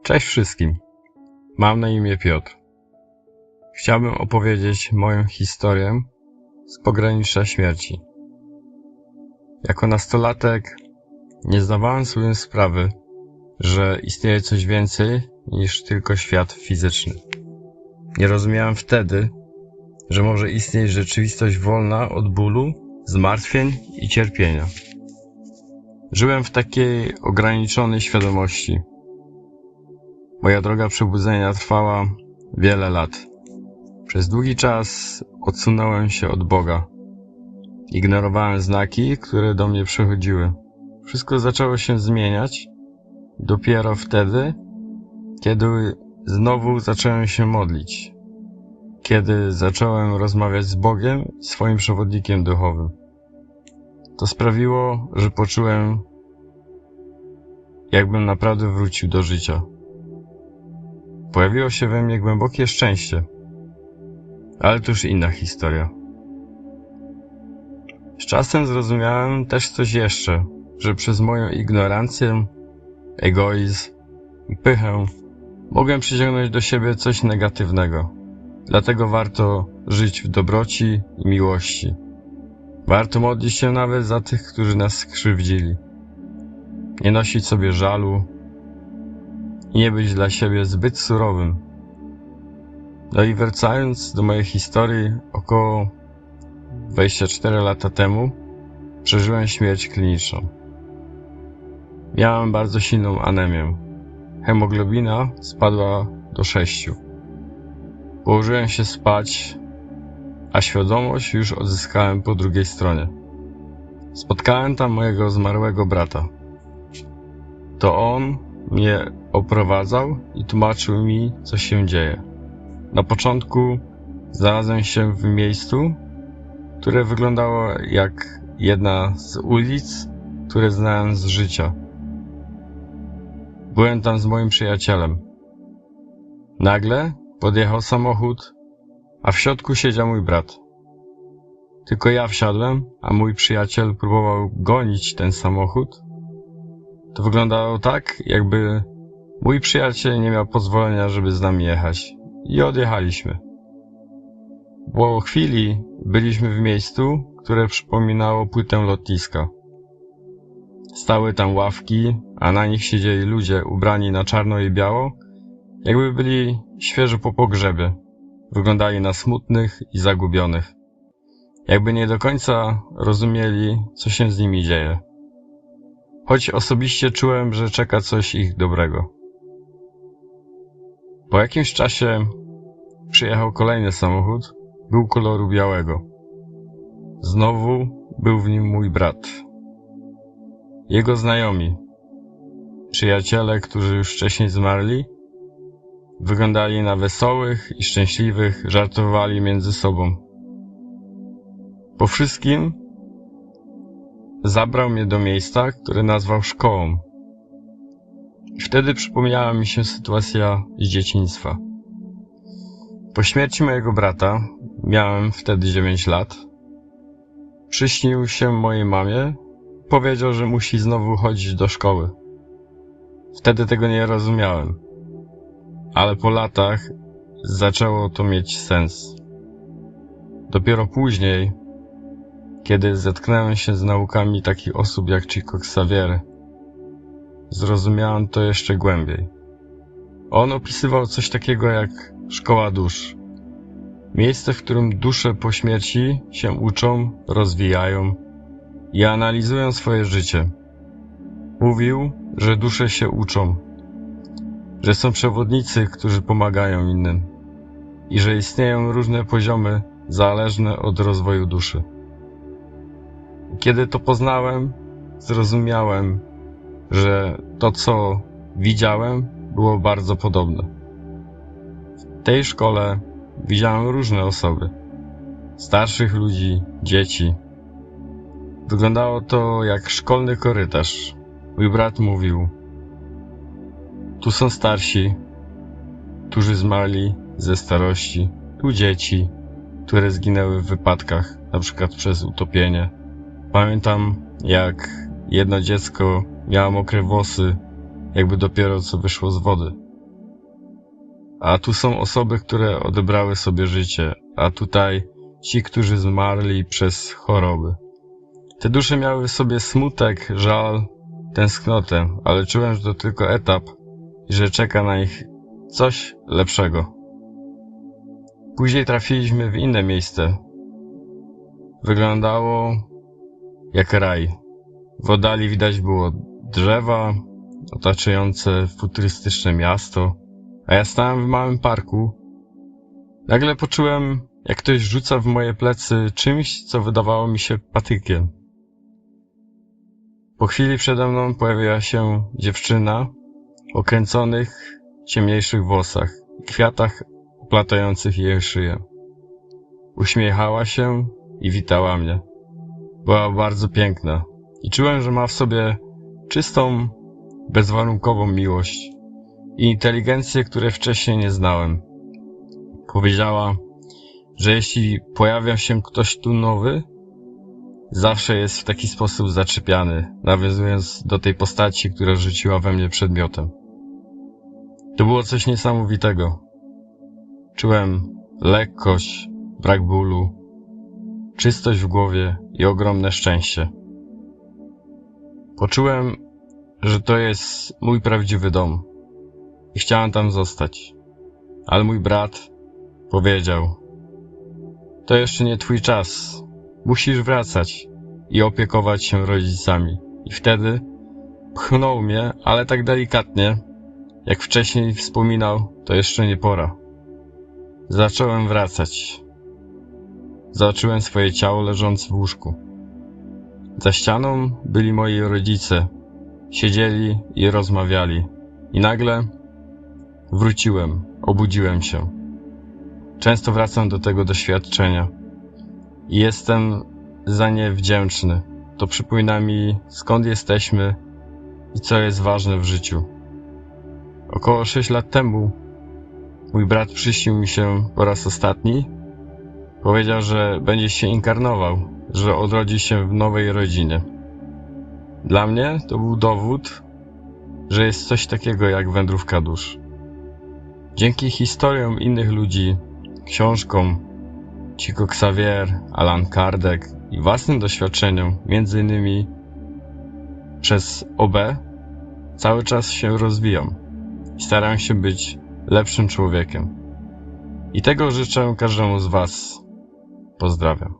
Cześć wszystkim, mam na imię Piotr. Chciałbym opowiedzieć moją historię z pogranicza śmierci. Jako nastolatek nie zdawałem sobie sprawy, że istnieje coś więcej niż tylko świat fizyczny. Nie rozumiałem wtedy, że może istnieć rzeczywistość wolna od bólu, zmartwień i cierpienia. Żyłem w takiej ograniczonej świadomości. Moja droga przebudzenia trwała wiele lat. Przez długi czas odsunąłem się od Boga. Ignorowałem znaki, które do mnie przychodziły. Wszystko zaczęło się zmieniać dopiero wtedy, kiedy znowu zacząłem się modlić. Kiedy zacząłem rozmawiać z Bogiem, swoim przewodnikiem duchowym. To sprawiło, że poczułem, jakbym naprawdę wrócił do życia. Pojawiło się we mnie głębokie szczęście. Ale to już inna historia. Z czasem zrozumiałem też coś jeszcze, że przez moją ignorancję, egoizm i pychę mogłem przyciągnąć do siebie coś negatywnego. Dlatego warto żyć w dobroci i miłości. Warto modlić się nawet za tych, którzy nas skrzywdzili. Nie nosić sobie żalu i nie być dla siebie zbyt surowym. No i wracając do mojej historii, około 24 lata temu przeżyłem śmierć kliniczną. Miałem bardzo silną anemię. Hemoglobina spadła do 6. Położyłem się spać, a świadomość już odzyskałem po drugiej stronie. Spotkałem tam mojego zmarłego brata. To on mnie oprowadzał i tłumaczył mi, co się dzieje. Na początku znalazłem się w miejscu, które wyglądało jak jedna z ulic, które znałem z życia. Byłem tam z moim przyjacielem. Nagle podjechał samochód, a w środku siedział mój brat. Tylko ja wsiadłem, a mój przyjaciel próbował gonić ten samochód. To wyglądało tak, jakby mój przyjaciel nie miał pozwolenia, żeby z nami jechać. I odjechaliśmy. Po chwili byliśmy w miejscu, które przypominało płytę lotniska. Stały tam ławki, a na nich siedzieli ludzie ubrani na czarno i biało, jakby byli świeżo po pogrzebie. Wyglądali na smutnych i zagubionych. Jakby nie do końca rozumieli, co się z nimi dzieje. Choć osobiście czułem, że czeka coś ich dobrego. Po jakimś czasie przyjechał kolejny samochód, był koloru białego. Znowu był w nim mój brat. Jego znajomi, przyjaciele, którzy już wcześniej zmarli, wyglądali na wesołych i szczęśliwych, żartowali między sobą. Po wszystkim zabrał mnie do miejsca, które nazwał szkołą. I wtedy przypomniała mi się sytuacja z dzieciństwa. Po śmierci mojego brata, miałem wtedy 9 lat, przyśnił się mojej mamie, powiedział, że musi znowu chodzić do szkoły. Wtedy tego nie rozumiałem, ale po latach zaczęło to mieć sens. Dopiero później, kiedy zetknąłem się z naukami takich osób jak Chico Xavier, zrozumiałem to jeszcze głębiej. On opisywał coś takiego jak szkoła dusz. Miejsce, w którym dusze po śmierci się uczą, rozwijają i analizują swoje życie. Mówił, że dusze się uczą, że są przewodnicy, którzy pomagają innym i że istnieją różne poziomy zależne od rozwoju duszy. Kiedy to poznałem, zrozumiałem, że to, co widziałem, było bardzo podobne. W tej szkole widziałem różne osoby. Starszych ludzi, dzieci. Wyglądało to jak szkolny korytarz. Mój brat mówił: tu są starsi, którzy zmarli ze starości. Tu dzieci, które zginęły w wypadkach, na przykład przez utopienie. Pamiętam, jak jedno dziecko miało mokre włosy, jakby dopiero co wyszło z wody. a tu są osoby, które odebrały sobie życie, a tutaj ci, którzy zmarli przez choroby. Te dusze miały w sobie smutek, żal, tęsknotę, ale czułem, że to tylko etap i że czeka na nich coś lepszego. Później trafiliśmy w inne miejsce. Wyglądało jak raj. W oddali widać było drzewa otaczające futurystyczne miasto, a ja stałem w małym parku. Nagle poczułem, jak ktoś rzuca w moje plecy czymś, co wydawało mi się patykiem. Po chwili przede mną pojawiła się dziewczyna o kręconych, ciemniejszych włosach i kwiatach oplatających jej szyję. Uśmiechała się i witała mnie. Była bardzo piękna i czułem, że ma w sobie czystą, bezwarunkową miłość i inteligencję, której wcześniej nie znałem. Powiedziała, że jeśli pojawia się ktoś tu nowy, zawsze jest w taki sposób zaczepiany, nawiązując do tej postaci, która rzuciła we mnie przedmiotem. To było coś niesamowitego. Czułem lekkość, brak bólu, czystość w głowie i ogromne szczęście. Poczułem, że to jest mój prawdziwy dom i chciałem tam zostać. Ale mój brat powiedział: to jeszcze nie twój czas. Musisz wracać i opiekować się rodzicami. I wtedy pchnął mnie, ale tak delikatnie, jak wcześniej wspominał, to jeszcze nie pora. Zacząłem wracać. Zobaczyłem swoje ciało leżące w łóżku. Za ścianą byli moi rodzice. Siedzieli i rozmawiali. I nagle wróciłem, obudziłem się. Często wracam do tego doświadczenia i jestem za nie wdzięczny. To przypomina mi, skąd jesteśmy i co jest ważne w życiu. Około 6 lat temu mój brat przyśnił mi się po raz ostatni. Powiedział, że będzie się inkarnował, że odrodzi się w nowej rodzinie. Dla mnie to był dowód, że jest coś takiego jak wędrówka dusz. Dzięki historiom innych ludzi, książkom, Chico Xavier, Allan Kardec i własnym doświadczeniom, między innymi przez OB, cały czas się rozwijam i staram się być lepszym człowiekiem. I tego życzę każdemu z Was. Pozdrawiam.